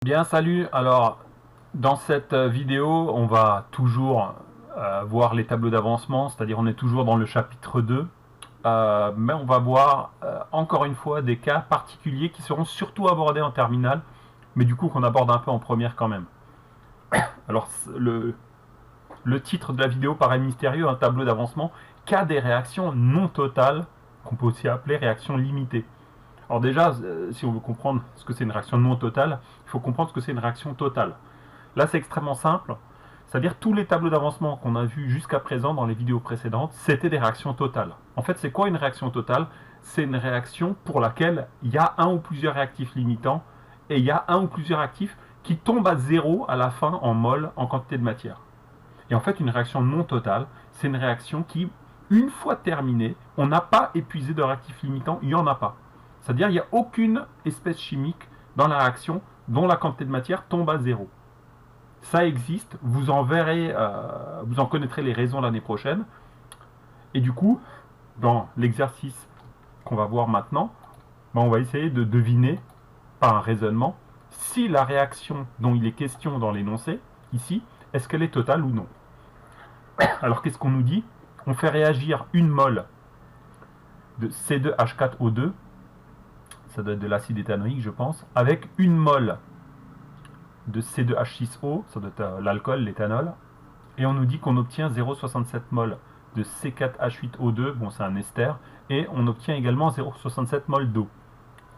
Bien, salut. Alors, dans cette vidéo, on va toujours voir les tableaux d'avancement, c'est-à-dire on est toujours dans le chapitre 2, mais on va voir encore une fois des cas particuliers qui seront surtout abordés en terminale, mais du coup qu'on aborde un peu en première quand même. Alors, le titre de la vidéo paraît mystérieux, un tableau d'avancement, cas des réactions non totales, qu'on peut aussi appeler réactions limitées. Alors déjà, si on veut comprendre ce que c'est une réaction non totale, il faut comprendre ce que c'est une réaction totale. Là, c'est extrêmement simple. C'est-à-dire tous les tableaux d'avancement qu'on a vus jusqu'à présent dans les vidéos précédentes, c'était des réactions totales. En fait, c'est quoi une réaction totale? C'est une réaction pour laquelle il y a un ou plusieurs réactifs limitants et il y a un ou plusieurs réactifs qui tombent à zéro à la fin en mol, en quantité de matière. Et en fait, une réaction non totale, c'est une réaction qui, une fois terminée, on n'a pas épuisé de réactifs limitants, il n'y en a pas. C'est-à-dire qu'il n'y a aucune espèce chimique dans la réaction dont la quantité de matière tombe à zéro. Ça existe, vous en verrez, vous en connaîtrez les raisons l'année prochaine. Et du coup, dans l'exercice qu'on va voir maintenant, on va essayer de deviner, par un raisonnement, si la réaction dont il est question dans l'énoncé, ici, est-ce qu'elle est totale ou non. Alors qu'est-ce qu'on nous dit? On fait réagir une mole de C2H4O2, ça doit être de l'acide éthanoïque je pense, avec une mole de C2H6O, ça doit être l'alcool, l'éthanol, et on nous dit qu'on obtient 0,67 mol de C4H8O2, bon c'est un ester, et on obtient également 0,67 mol d'eau.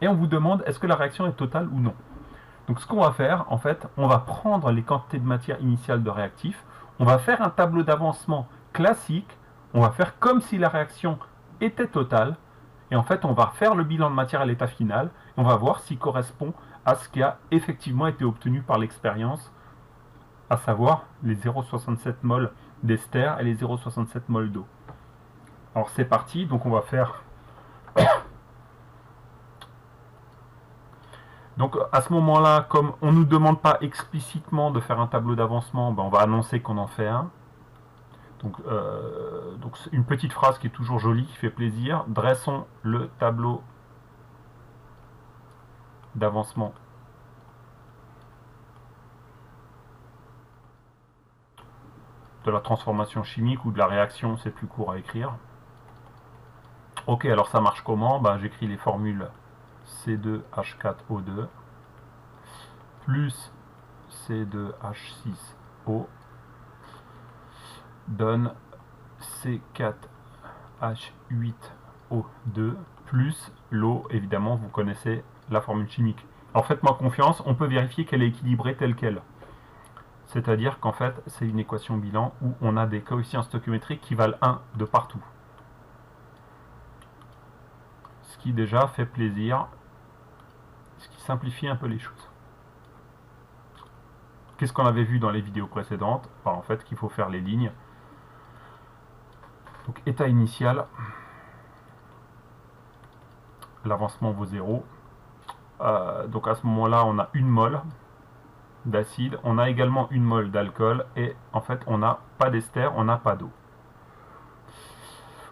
Et on vous demande est-ce que la réaction est totale ou non. Donc ce qu'on va faire, en fait, on va prendre les quantités de matière initiale de réactifs, on va faire un tableau d'avancement classique, on va faire comme si la réaction était totale, et en fait on va faire le bilan de matière à l'état final, et on va voir s'il correspond à ce qui a effectivement été obtenu par l'expérience, à savoir les 0,67 mol d'ester et les 0,67 mol d'eau. Alors c'est parti, donc on va faire... Donc à ce moment-là, comme on ne nous demande pas explicitement de faire un tableau d'avancement, on va annoncer qu'on en fait un. Donc une petite phrase qui est toujours jolie, qui fait plaisir. Dressons le tableau d'avancement de la transformation chimique ou de la réaction, c'est plus court à écrire. Ok, alors ça marche comment? J'écris les formules C2H4O2 plus C2H6O donne C4H8O2 plus l'eau, évidemment, vous connaissez la formule chimique. Alors faites-moi confiance, on peut vérifier qu'elle est équilibrée telle qu'elle. C'est-à-dire qu'en fait, c'est une équation bilan où on a des coefficients stoichiométriques qui valent 1 de partout. Ce qui déjà fait plaisir, ce qui simplifie un peu les choses. Qu'est-ce qu'on avait vu dans les vidéos précédentes? En fait, qu'il faut faire les lignes. Donc état initial, l'avancement vaut 0. Donc à ce moment-là, on a une mole d'acide, on a également une mole d'alcool, et en fait, on n'a pas d'ester, on n'a pas d'eau.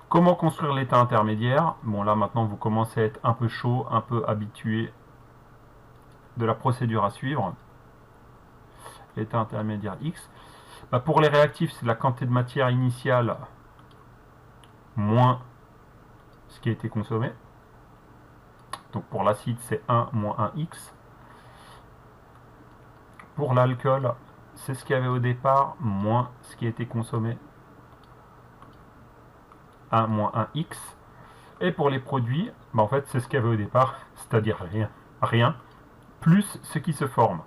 Comment construire l'état intermédiaire? Bon, là maintenant, vous commencez à être un peu chaud, un peu habitué de la procédure à suivre. L'état intermédiaire X. Pour les réactifs, c'est la quantité de matière initiale moins ce qui a été consommé. Donc pour l'acide, c'est 1 moins 1x. Pour l'alcool, c'est ce qu'il y avait au départ, moins ce qui a été consommé, 1 moins 1x. Et pour les produits, en fait, c'est ce qu'il y avait au départ, c'est-à-dire rien, plus ce qui se forme.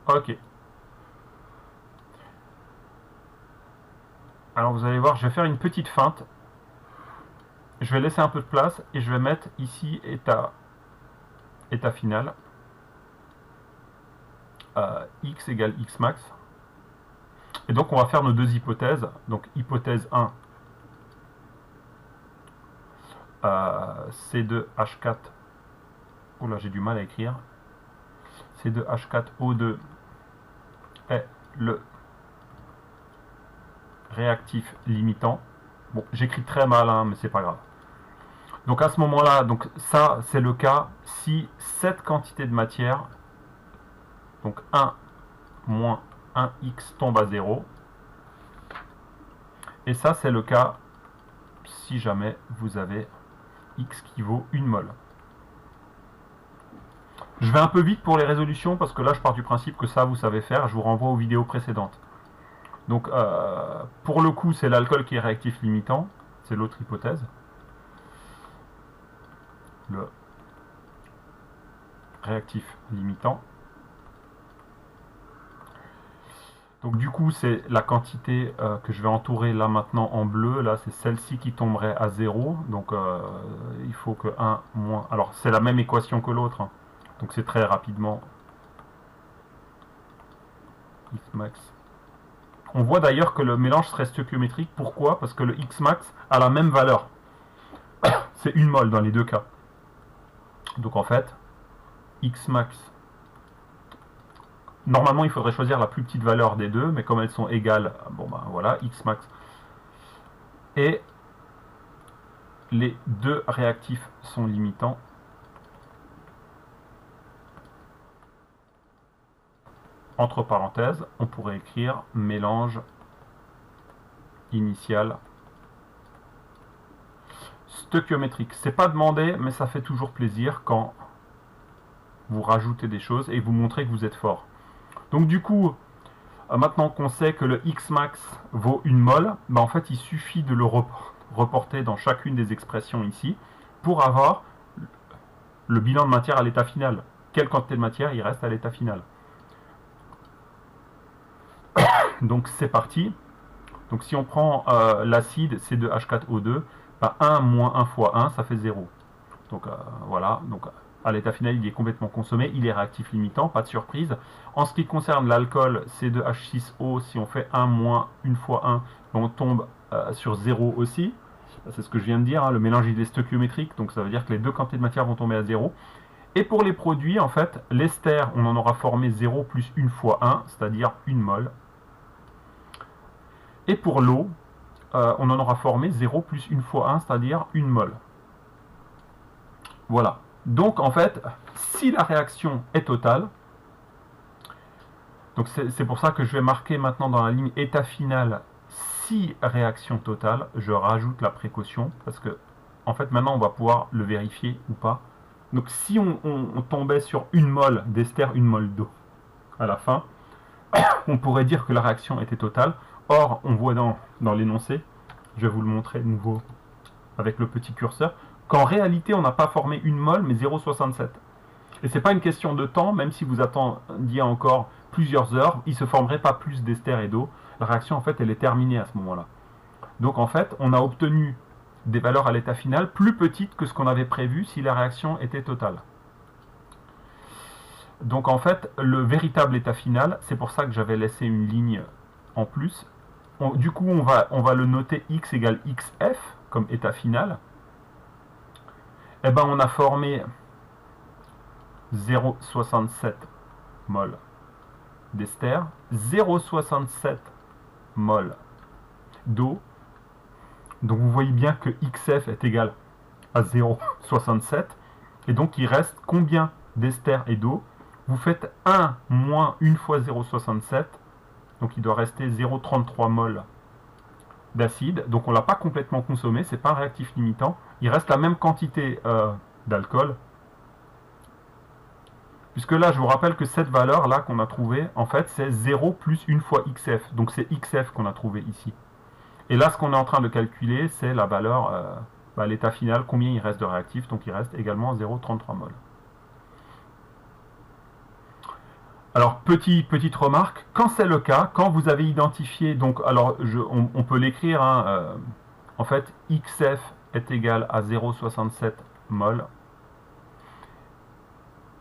Ok. Alors vous allez voir, je vais faire une petite feinte. Je vais laisser un peu de place et je vais mettre ici état final. X égale X max. Et donc on va faire nos deux hypothèses. Donc hypothèse 1, C2H4, oh là j'ai du mal à écrire, C2H4O2 est le réactif limitant. Bon, j'écris très mal, hein, mais c'est pas grave. Donc à ce moment-là, donc ça c'est le cas si cette quantité de matière, donc 1 moins 1x tombe à 0. Et ça c'est le cas si jamais vous avez x qui vaut 1 mol. Je vais un peu vite pour les résolutions parce que là je pars du principe que ça vous savez faire, je vous renvoie aux vidéos précédentes. Donc pour le coup c'est l'alcool qui est réactif limitant, c'est l'autre hypothèse. Le réactif limitant. Donc du coup c'est la quantité que je vais entourer là maintenant en bleu, là c'est celle-ci qui tomberait à 0, donc il faut que 1 moins... Alors c'est la même équation que l'autre, hein. Donc c'est très rapidement x max. On voit d'ailleurs que le mélange serait stoichiométrique, pourquoi? Parce que le x max a la même valeur, c'est 1 mol dans les deux cas. Donc en fait, x max, normalement il faudrait choisir la plus petite valeur des deux, mais comme elles sont égales, bon ben voilà, x max. Et les deux réactifs sont limitants. Entre parenthèses, on pourrait écrire mélange initial stoichiométrique. C'est pas demandé, mais ça fait toujours plaisir quand vous rajoutez des choses et vous montrez que vous êtes fort. Donc du coup, maintenant qu'on sait que le x max vaut 1 mol, ben en fait il suffit de le reporter dans chacune des expressions ici pour avoir le bilan de matière à l'état final. Quelle quantité de matière il reste à l'état final. Donc c'est parti. Donc si on prend l'acide C2H4O2, ben 1 moins 1 fois 1, ça fait 0. Donc voilà, donc à l'état final il est complètement consommé, il est réactif limitant, pas de surprise. En ce qui concerne l'alcool C2H6O, si on fait 1 moins 1 fois 1, on tombe sur 0 aussi. C'est ce que je viens de dire, hein, le mélange il est stoichiométrique, donc ça veut dire que les deux quantités de matière vont tomber à 0. Et pour les produits, en fait, l'ester, on en aura formé 0 plus 1 fois 1, c'est-à-dire 1 mol. Et pour l'eau, on en aura formé 0 plus 1 fois 1, c'est-à-dire 1 mol. Voilà. Donc en fait, si la réaction est totale, donc c'est pour ça que je vais marquer maintenant dans la ligne état final, si réaction totale, je rajoute la précaution, parce que en fait maintenant on va pouvoir le vérifier ou pas. Donc si on tombait sur 1 mol d'ester, 1 mol d'eau à la fin, on pourrait dire que la réaction était totale. Or, on voit dans l'énoncé, je vais vous le montrer de nouveau avec le petit curseur, qu'en réalité, on n'a pas formé 1 mol, mais 0,67. Et c'est pas une question de temps, même si vous attendiez encore plusieurs heures, il ne se formerait pas plus d'ester et d'eau. La réaction, en fait, elle est terminée à ce moment-là. Donc, en fait, on a obtenu des valeurs à l'état final plus petites que ce qu'on avait prévu si la réaction était totale. Donc, en fait, le véritable état final, c'est pour ça que j'avais laissé une ligne en plus. Du coup, on va le noter x égale xf comme état final. Eh ben, on a formé 0,67 mol d'ester, 0,67 mol d'eau. Donc vous voyez bien que xf est égal à 0,67. Et donc il reste combien d'ester et d'eau? Vous faites 1 moins 1 fois 0,67. Donc il doit rester 0,33 mol d'acide. Donc on ne l'a pas complètement consommé, c'est pas un réactif limitant. Il reste la même quantité d'alcool. Puisque là, je vous rappelle que cette valeur-là qu'on a trouvée, en fait, c'est 0 plus 1 fois xf. Donc c'est xf qu'on a trouvé ici. Et là, ce qu'on est en train de calculer, c'est la valeur, l'état final, combien il reste de réactif. Donc il reste également 0,33 mol. Alors, petite remarque, quand c'est le cas, quand vous avez identifié, donc, alors, on peut l'écrire, hein, en fait, xf est égal à 0,67 mol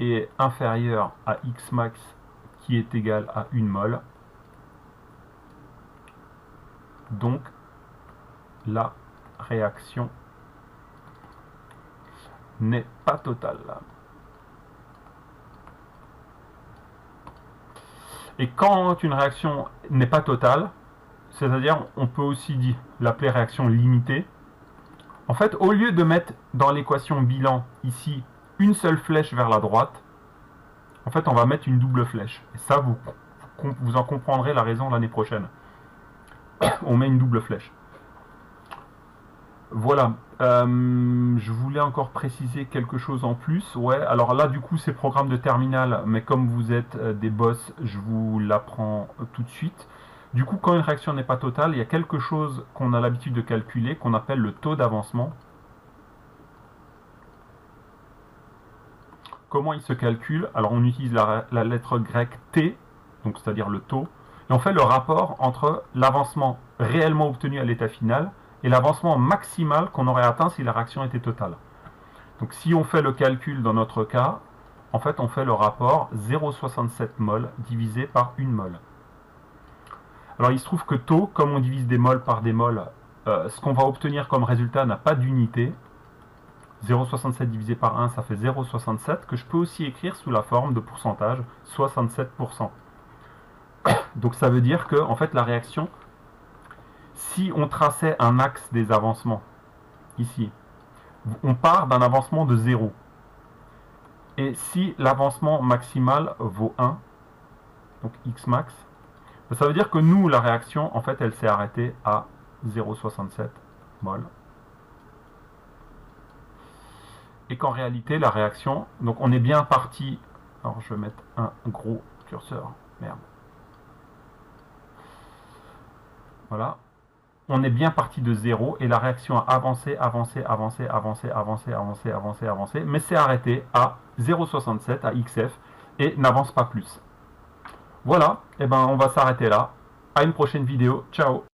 et inférieur à x max qui est égal à 1 mol. Donc, la réaction n'est pas totale. Et quand une réaction n'est pas totale, c'est-à-dire on peut aussi l'appeler réaction limitée. En fait, au lieu de mettre dans l'équation bilan ici une seule flèche vers la droite, en fait on va mettre une double flèche. Et ça, vous en comprendrez la raison l'année prochaine. On met une double flèche. Voilà. Je voulais encore préciser quelque chose en plus. Ouais, alors là, du coup, c'est programme de terminal, mais comme vous êtes des boss, je vous l'apprends tout de suite. Du coup, quand une réaction n'est pas totale, il y a quelque chose qu'on a l'habitude de calculer, qu'on appelle le taux d'avancement. Comment il se calcule? Alors, on utilise la lettre grecque T, donc c'est-à-dire le taux, et on fait le rapport entre l'avancement réellement obtenu à l'état final et l'avancement maximal qu'on aurait atteint si la réaction était totale. Donc si on fait le calcul dans notre cas, en fait on fait le rapport 0,67 mol divisé par 1 mol. Alors il se trouve que taux, comme on divise des mols par des mols, ce qu'on va obtenir comme résultat n'a pas d'unité. 0,67 divisé par 1, ça fait 0,67, que je peux aussi écrire sous la forme de pourcentage, 67%. Donc ça veut dire que en fait la réaction, si on traçait un axe des avancements, ici, on part d'un avancement de 0. Et si l'avancement maximal vaut 1, donc x max, ça veut dire que nous, la réaction, en fait, elle s'est arrêtée à 0,67 mol. Et qu'en réalité, la réaction, donc on est bien parti, alors je vais mettre un gros curseur, merde. Voilà. On est bien parti de 0 et la réaction a avancé, avancé, avancé, avancé, avancé, avancé, avancé, avancé, mais s'est arrêtée à 0,67 à XF et n'avance pas plus. Voilà, et ben on va s'arrêter là. À une prochaine vidéo. Ciao.